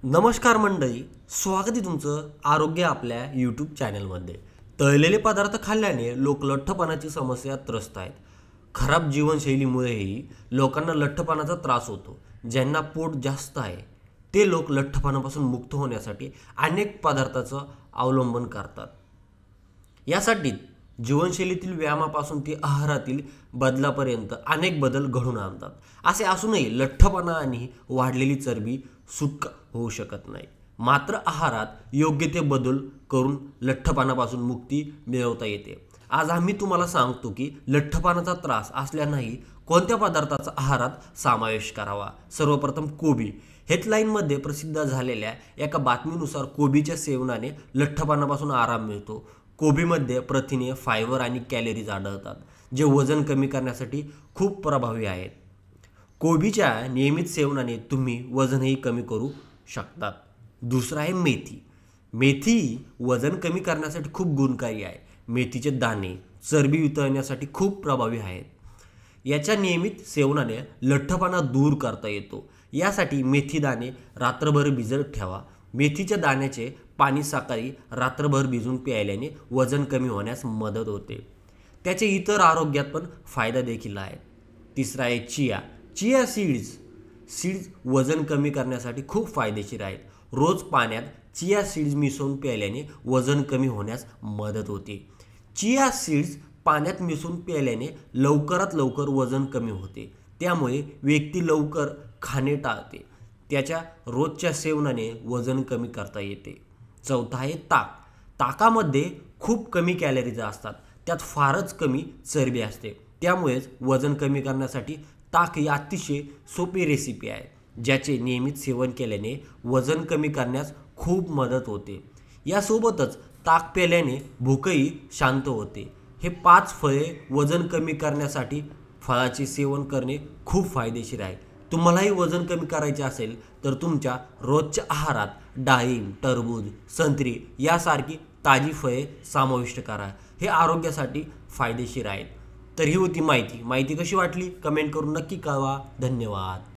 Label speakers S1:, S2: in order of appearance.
S1: नमस्कार मंडळी, स्वागत आहे तुमचं आरोग्य आपल्या यूट्यूब चॅनलमध्ये. तळलेले पदार्थ खाल्ल्याने लोक लठ्ठपणाची समस्या त्रस्त आहेत. खराब जीवनशैलीमुळेही लोकांना लठ्ठपणाचा त्रास होतो. ज्यांना पोट जास्त आहे ते लोक लठ्ठपणापासून मुक्त होण्यासाठी अनेक पदार्थाचं अवलंबन करतात. यासाठी जीवनशैलीतील व्यायामापासून ते आहारातील बदलापर्यंत अनेक बदल घडून आणतात. असे असूनही लठ्ठपणा आणि वाढलेली चरबी सुटका होऊ शकत नाही. मात्र आहारात योग्य ते बदल करून लठ्ठपणापासून मुक्ती मिळवता येते. आज आम्ही तुम्हाला सांगतो की लठ्ठपणाचा त्रास असल्यानेही कोणत्या पदार्थाचा आहारात समावेश करावा. सर्वप्रथम कोबी. हेडलाईनमध्ये प्रसिद्ध झालेल्या एका बातमीनुसार कोबीच्या सेवनाने लठ्ठपणापासून आराम मिळतो. कोबीमध्ये प्रथिने, फायबर आणि कॅलरीज आढळतात, जे वजन कमी करण्यासाठी खूप प्रभावी आहेत. कोबीच्या नियमित सेवनाने तुम्ही वजनही कमी करू शकतात. दुसरं आहे मेथी. मेथी वजन कमी करण्यासाठी खूप गुणकारी आहे. मेथीचे दाणे चरबी वितळण्यासाठी खूप प्रभावी आहेत. याच्या नियमित सेवनाने लठ्ठपणा दूर करता येतो. यासाठी मेथी दाणे रात्रभर भिजत ठेवा. मेथीच्या दाण्याचे पाणी सकाळी रात्रभर भिजून प्यायल्याने वजन कमी होण्यास मदत होते. त्याचे इतर आरोग्यात पण फायदा देखील आहे. तिसरा आहे चिया. चिया सीड्स वजन कमी करण्यासाठी खूप फायदेशीर आहेत. रोज पाण्यात चिया सीड्स मिसळून प्यायल्याने वजन कमी होण्यास मदत होते. चिया सीड्स पाण्यात मिसळून प्यायल्याने लवकरात लवकर वजन कमी होते. त्यामुळे व्यक्ती लवकर खाणे टाळते. त्याच्या रोजच्या सेवनाने वजन कमी करता येते. चौथा आहे ताक. ताकामध्ये खूप कमी कॅलरीज असतात. त्यात फारच कमी चरबी असते. त्यामुळेच वजन कमी करण्यासाठी ताक ही अतिशय सोपी रेसिपी आहे, ज्याचे नियमित सेवन केल्याने वजन कमी करण्यास खूप मदत होते. यासोबतच ताक प्यायल्याने भूकही शांत होते. हे 5 फळे वजन कमी करण्यासाठी फळाचे सेवन करणे खूप फायदेशीर आहे. तुम्हालाही वजन कमी करायचे असेल तर तुमच्या रोजच्या आहारात डाळिंब, टरबूज, संत्री यासारखी ताजी फळे समाविष्ट करा. हे आरोग्यासाठी फायदेशीर आहेत. तर ही होती माहिती कशी वाटली कमेंट करून नक्की कळवा. धन्यवाद.